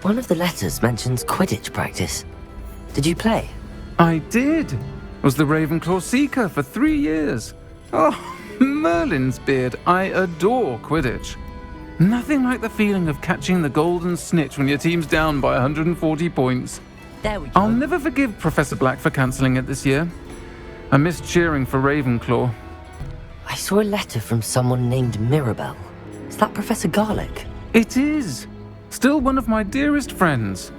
One of the letters mentions Quidditch practice. Did you play? I did. Was the Ravenclaw Seeker for 3 years. Oh, Merlin's beard, I adore Quidditch. Nothing like the feeling of catching the golden snitch when your team's down by 140 points. There we go. I'll never forgive Professor Black for cancelling it this year. I missed cheering for Ravenclaw. I saw a letter from someone named Mirabelle. Is that Professor Garlick? It is. Still one of my dearest friends.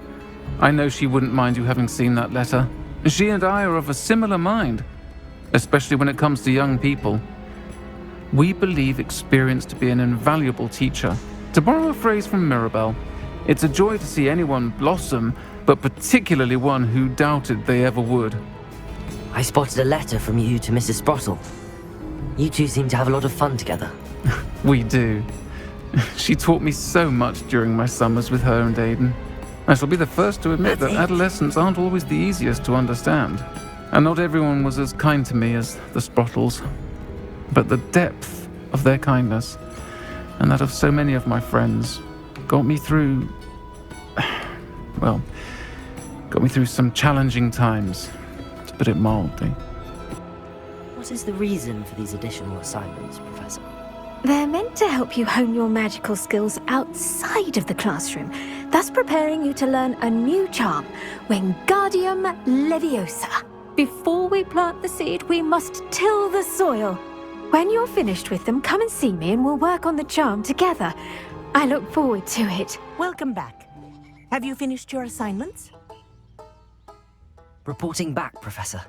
I know she wouldn't mind you having seen that letter. She and I are of a similar mind, especially when it comes to young people. We believe experience to be an invaluable teacher. To borrow a phrase from Mirabelle, it's a joy to see anyone blossom, but particularly one who doubted they ever would. I spotted a letter from you to Mrs. Sprottle. You two seem to have a lot of fun together. We do. She taught me so much during my summers with her and Aidan. I shall be the first to admit that adolescents aren't always the easiest to understand. And not everyone was as kind to me as the Sprottles. But the depth of their kindness, and that of so many of my friends, got me through some challenging times, to put it mildly. What is the reason for these additional assignments, Professor? They're meant to help you hone your magical skills outside of the classroom, thus preparing you to learn a new charm, Wingardium Leviosa. Before we plant the seed, we must till the soil. When you're finished with them, come and see me and we'll work on the charm together. I look forward to it. Welcome back. Have you finished your assignments? Reporting back, Professor.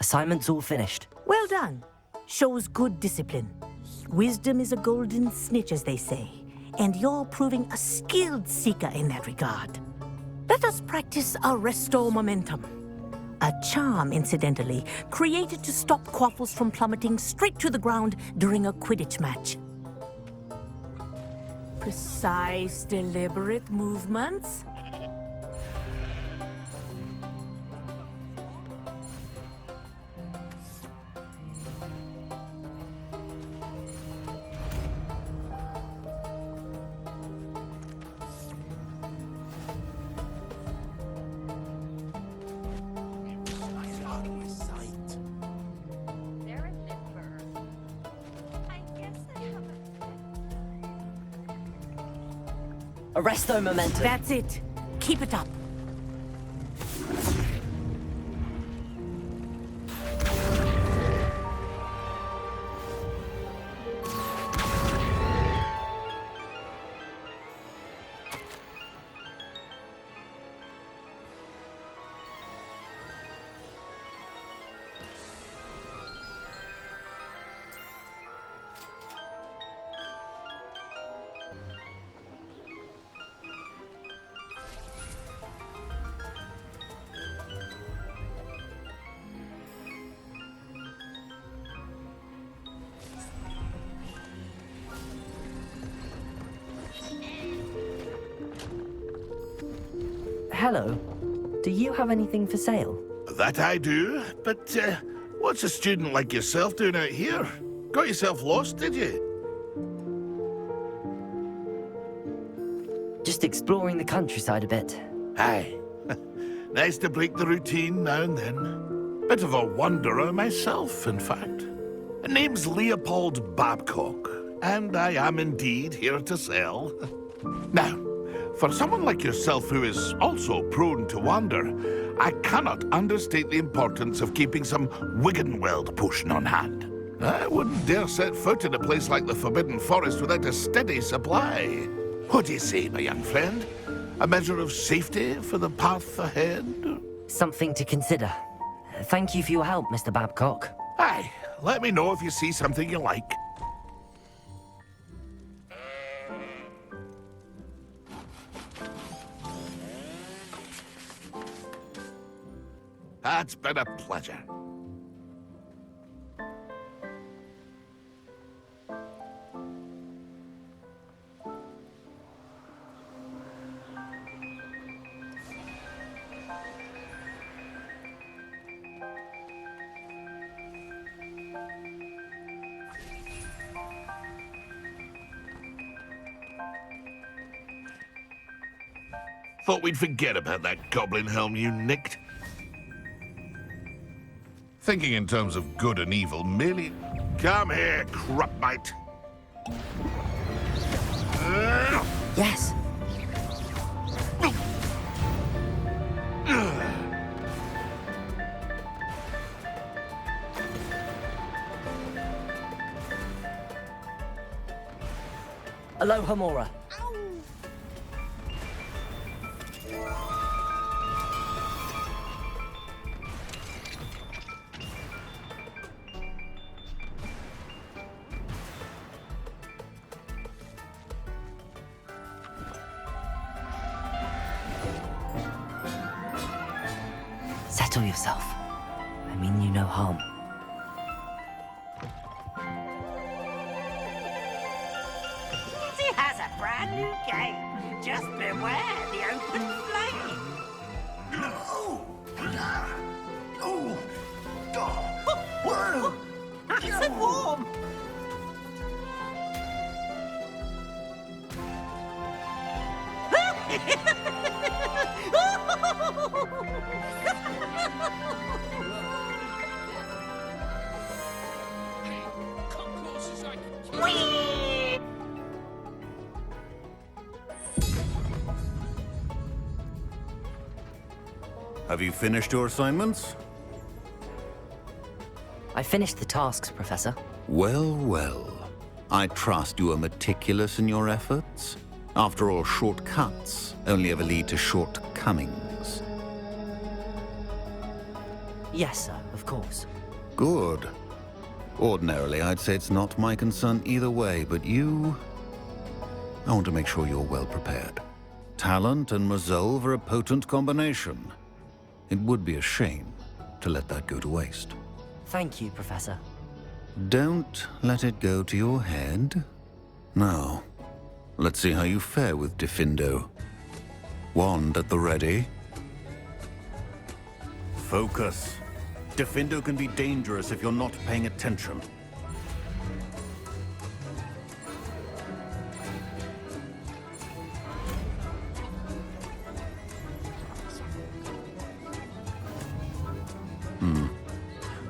Assignments all finished. Well done. Shows good discipline. Wisdom is a golden snitch, as they say, and you're proving a skilled seeker in that regard. Let us practice our Restore Momentum. A charm, incidentally, created to stop Quaffles from plummeting straight to the ground during a Quidditch match. Precise, deliberate movements. Arresto momentum. That's it. Keep it up. Hello. Do you have anything for sale? That I do, but what's a student like yourself doing out here? Got yourself lost, did you? Just exploring the countryside a bit. Aye. Nice to break the routine now and then. Bit of a wanderer myself, in fact. Name's Leopold Babcock, and I am indeed here to sell. Now, for someone like yourself who is also prone to wander, I cannot understate the importance of keeping some Wiggenweld potion on hand. I wouldn't dare set foot in a place like the Forbidden Forest without a steady supply. What do you say, my young friend? A measure of safety for the path ahead? Something to consider. Thank you for your help, Mr. Babcock. Aye, let me know if you see something you like. It's been a pleasure. Thought we'd forget about that goblin helm you nicked. Thinking in terms of good and evil merely... Come here, crupmite. Yes. Aloha, Mora. Settle yourself. I mean you no harm. He has a brand new game. Just beware the open flame. Whoa! Nice and warm. Whee! Have you finished your assignments? I finished the tasks, Professor. Well, well. I trust you are meticulous in your efforts. After all, shortcuts only ever lead to shortcomings. Yes, sir, of course. Good. Ordinarily, I'd say it's not my concern either way, but you... I want to make sure you're well prepared. Talent and resolve are a potent combination. It would be a shame to let that go to waste. Thank you, Professor. Don't let it go to your head. Now, let's see how you fare with Diffindo. Wand at the ready. Focus. Diffindo can be dangerous if you're not paying attention.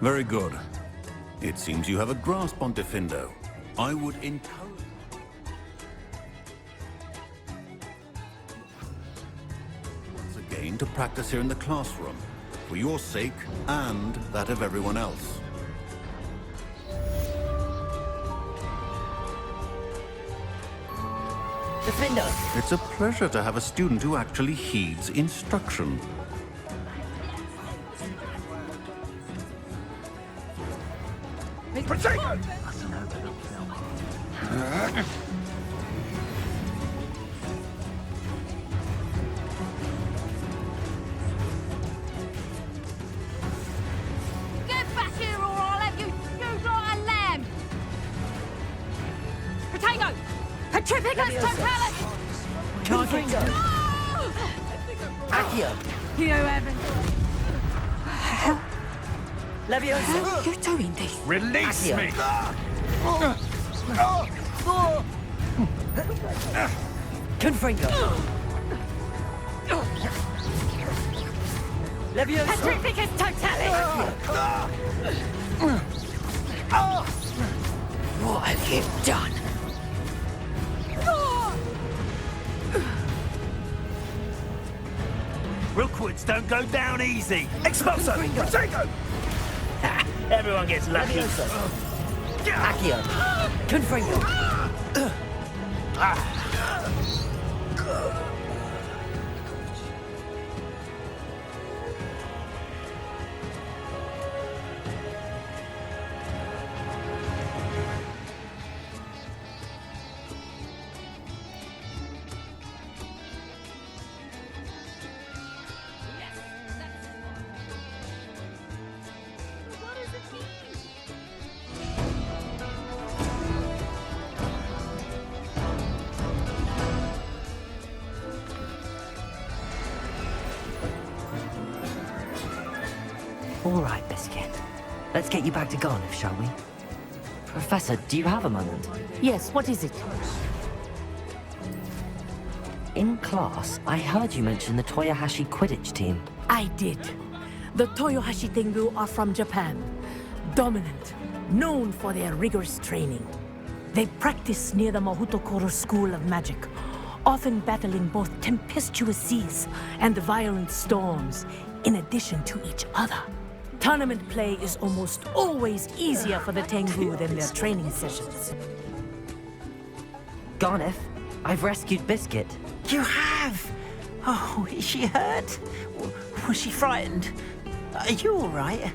Very good. It seems you have a grasp on Diffindo. I would encourage... once again to practice here in the classroom, for your sake and that of everyone else. Diffindo! It's a pleasure to have a student who actually heeds instruction. Potato! Get back here or I'll have you stewed like a lamb! Potato! Petrificus totalis! Confringo! Accio! You haven't. Leviosa! How are you doing this? Release Accio. me! Confringo! Leviosa! Petrificus totalis! What have you done? Rookwoods don't go down easy. Expulso! Potato! Everyone gets lucky. Leviosa! Accio! Confringo! All right, Biscuit. Let's get you back to Garniff, shall we? Professor, do you have a moment? Yes, what is it? In class, I heard you mention the Toyohashi Quidditch team. I did. The Toyohashi Tengu are from Japan. Dominant, known for their rigorous training. They practice near the Mahutokoro School of Magic, often battling both tempestuous seas and violent storms, in addition to each other. Tournament play is almost always easier for the Tengu than their training sessions. Garneth, I've rescued Biscuit. You have? Oh, is she hurt? Was she frightened? Are you all right?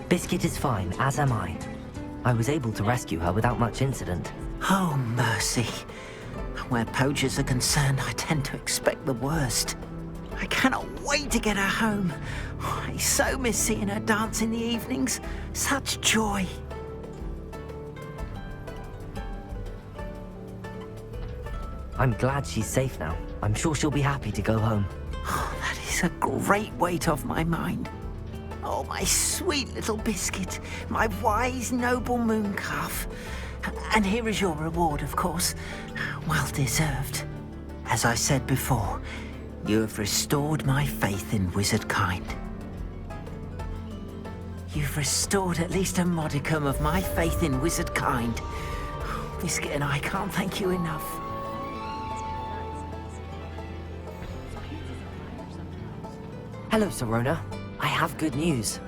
Biscuit is fine, as am I. I was able to rescue her without much incident. Oh, mercy. Where poachers are concerned, I tend to expect the worst. I cannot wait to get her home. I so miss seeing her dance in the evenings. Such joy. I'm glad she's safe now. I'm sure she'll be happy to go home. Oh, that is a great weight off my mind. Oh, my sweet little Biscuit, my wise, noble mooncalf. And here is your reward, of course. Well deserved. As I said before, you have restored my faith in wizard kind. You've restored at least a modicum of my faith in wizard kind. Biscuit and I can't thank you enough. Hello, Sorona. I have good news.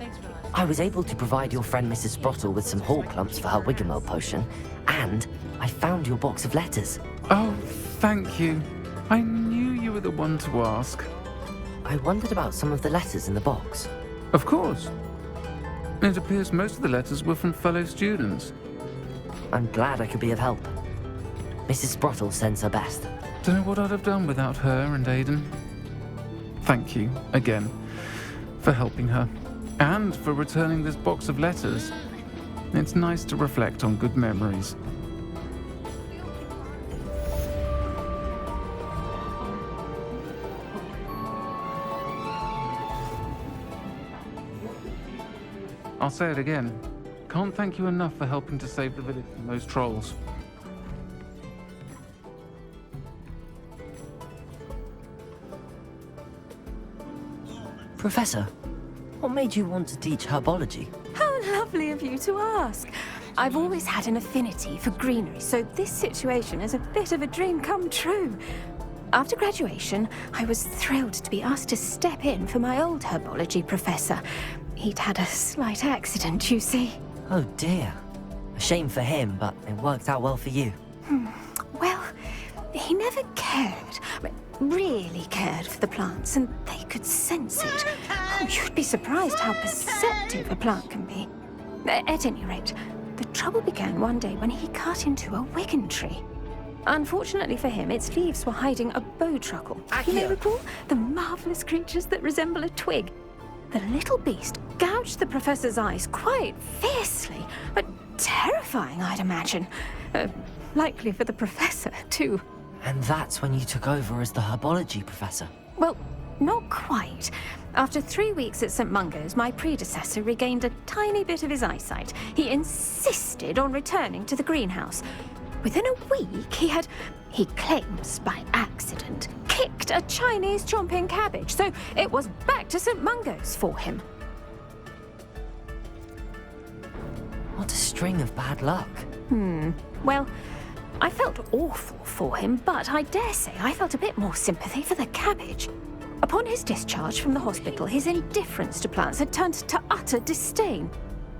I was able to provide your friend Mrs. Sprottle with some Horcrux for her Wiggamel potion, and I found your box of letters. Oh, thank you. I knew you were the one to ask. I wondered about some of the letters in the box. Of course. It appears most of the letters were from fellow students. I'm glad I could be of help. Mrs. Sprottle sends her best. Don't know what I'd have done without her and Aiden. Thank you, again, for helping her, and for returning this box of letters. It's nice to reflect on good memories. I'll say it again. Can't thank you enough for helping to save the village from those trolls. Professor, what made you want to teach herbology? How lovely of you to ask. I've always had an affinity for greenery, so this situation is a bit of a dream come true. After graduation, I was thrilled to be asked to step in for my old herbology professor. He'd had a slight accident, you see. Oh dear. A shame for him, but it worked out well for you. Well, he never really cared for the plants, and they could sense it. Oh, you'd be surprised how perceptive a plant can be. At any rate, the trouble began one day when he cut into a wiggan tree. Unfortunately for him, its leaves were hiding a bowtruckle. You may recall the marvelous creatures that resemble a twig. The little beast gouged the professor's eyes quite fiercely, but terrifying, I'd imagine. Likely for the professor, too. And that's when you took over as the herbology professor. Well, not quite. After 3 weeks at St. Mungo's, my predecessor regained a tiny bit of his eyesight. He insisted on returning to the greenhouse. Within a week, he claims by accident, kicked a Chinese chomping cabbage, so it was back to St. Mungo's for him. What a string of bad luck. Well, I felt awful for him, but I dare say I felt a bit more sympathy for the cabbage. Upon his discharge from the hospital, his indifference to plants had turned to utter disdain.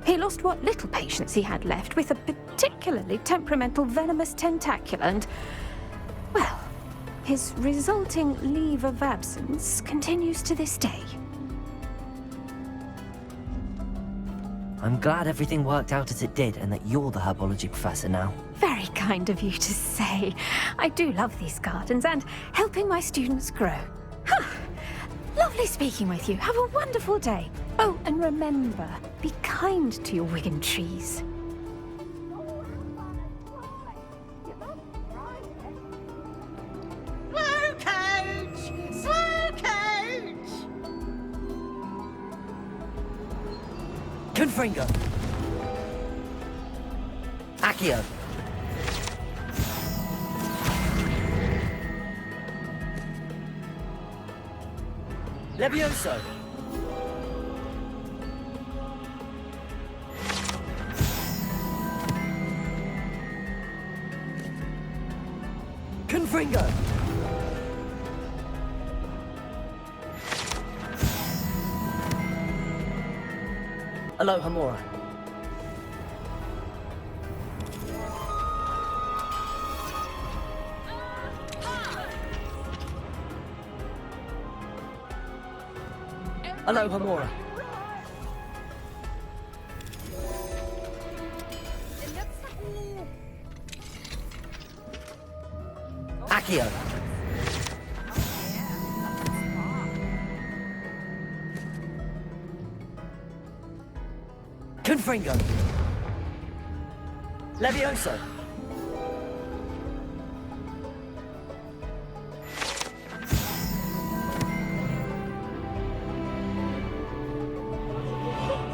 He lost what little patience he had left with a particularly temperamental venomous tentacula and, well, his resulting leave of absence continues to this day. I'm glad everything worked out as it did and that you're the herbology professor now. Very kind of you to say. I do love these gardens and helping my students grow. Lovely speaking with you. Have a wonderful day. Oh, and remember, be kind to your wiggan trees. Slow coach! Slow coach! Confringo! Accio! Levioso! Confringo! Aloha Mora. Aloha Mora. Accio. Confringo. Levioso.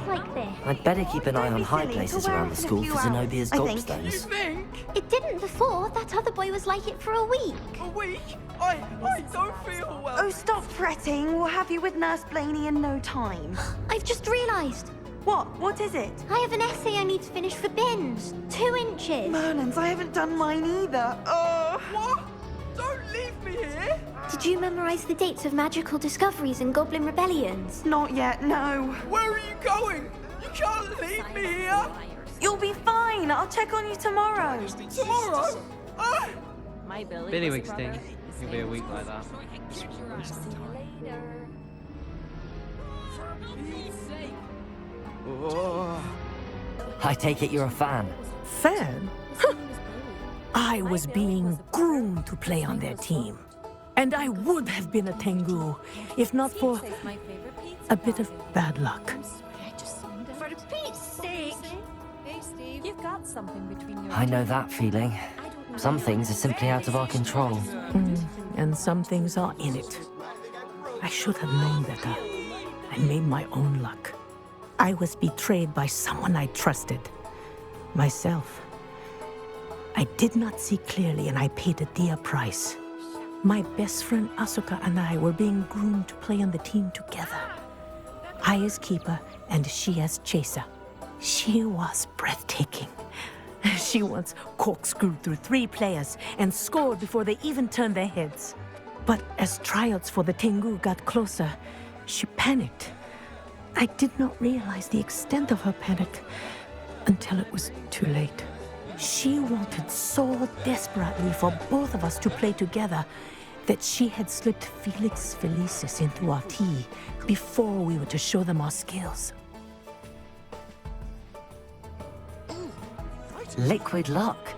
Like this. I'd better keep an eye on high places around the school for Zenobia's gobstones. It didn't before. That other boy was like it for a week. A week? I don't feel well. Oh, stop fretting. We'll have you with Nurse Blaney in no time. I've just realised. What? What is it? I have an essay I need to finish for bins. 2 inches. Merlins, I haven't done mine either. Oh. What? Don't leave me here. Did you memorise the dates of magical discoveries and goblin rebellions? Not yet, no. Where are you going? You can't leave me here. You'll be fine. I'll check on you tomorrow. Tomorrow? Billywig sting. You'll be a week like that. I take it you're a fan. Fan? I was being groomed to play on their team. And I would have been a Tengu, if not for a bit of bad luck. For Pete's sake! Hey, Steve. You've got something between your I know that feeling. Some things are simply out of our control. And some things are in it. I should have known better. I made my own luck. I was betrayed by someone I trusted. Myself. I did not see clearly and I paid a dear price. My best friend Asuka and I were being groomed to play on the team together. I as keeper and she as chaser. She was breathtaking. She once corkscrewed through 3 players and scored before they even turned their heads. But as tryouts for the Tengu got closer, she panicked. I did not realize the extent of her panic until it was too late. She wanted so desperately for both of us to play together that she had slipped Felix Felicis into our tea before we were to show them our skills. Liquid luck.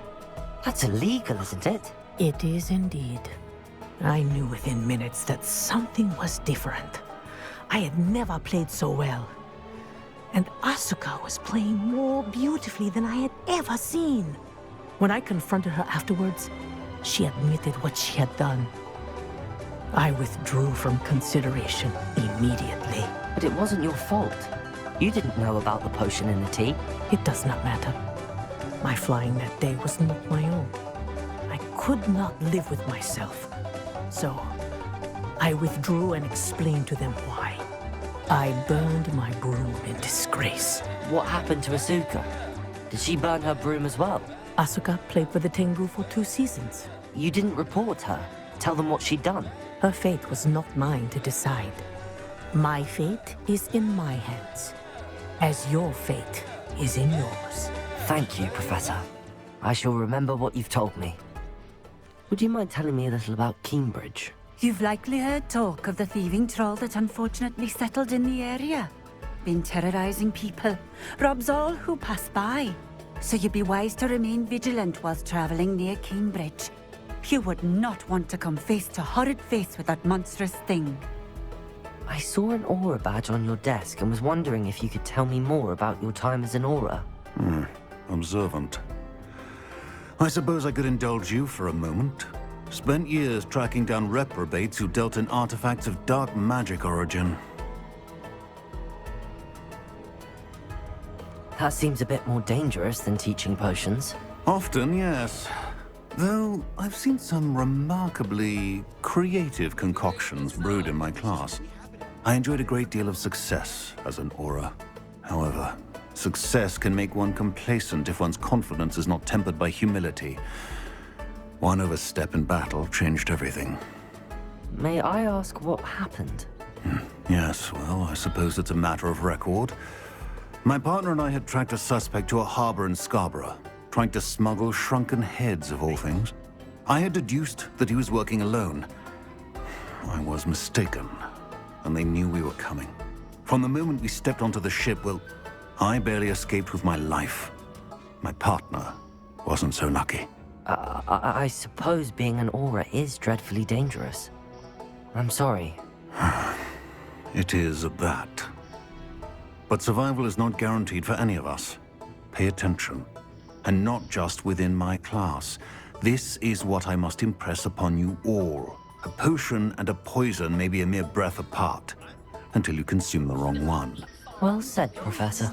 That's illegal, isn't it? It is indeed. I knew within minutes that something was different. I had never played so well. And Asuka was playing more beautifully than I had ever seen. When I confronted her afterwards, she admitted what she had done. I withdrew from consideration immediately. But it wasn't your fault. You didn't know about the potion in the tea. It does not matter. My flying that day was not my own. I could not live with myself. So, I withdrew and explained to them why. I burned my broom in disgrace. What happened to Asuka? Did she burn her broom as well? Asuka played for the Tengu for 2 seasons. You didn't report her? Tell them what she'd done? Her fate was not mine to decide. My fate is in my hands, as your fate is in yours. Thank you, Professor. I shall remember what you've told me. Would you mind telling me a little about Cambridge? You've likely heard talk of the thieving troll that unfortunately settled in the area. Been terrorizing people, robs all who pass by. So you'd be wise to remain vigilant whilst traveling near Cambridge. You would not want to come face to horrid face with that monstrous thing. I saw an aura badge on your desk and was wondering if you could tell me more about your time as an aura. Observant. I suppose I could indulge you for a moment. Spent years tracking down reprobates who dealt in artifacts of dark magic origin. That seems a bit more dangerous than teaching potions. Often, yes. Though I've seen some remarkably creative concoctions brewed in my class. I enjoyed a great deal of success as an aura. However, success can make one complacent if one's confidence is not tempered by humility. One overstep in battle changed everything. May I ask what happened? Yes, well, I suppose it's a matter of record. My partner and I had tracked a suspect to a harbor in Scarborough, trying to smuggle shrunken heads of all things. I had deduced that he was working alone. I was mistaken, and they knew we were coming. From the moment we stepped onto the ship, well, I barely escaped with my life. My partner wasn't so lucky. I suppose being an aura is dreadfully dangerous. I'm sorry. It is at that. But survival is not guaranteed for any of us. Pay attention. And not just within my class. This is what I must impress upon you all. A potion and a poison may be a mere breath apart, until you consume the wrong one. Well said, Professor.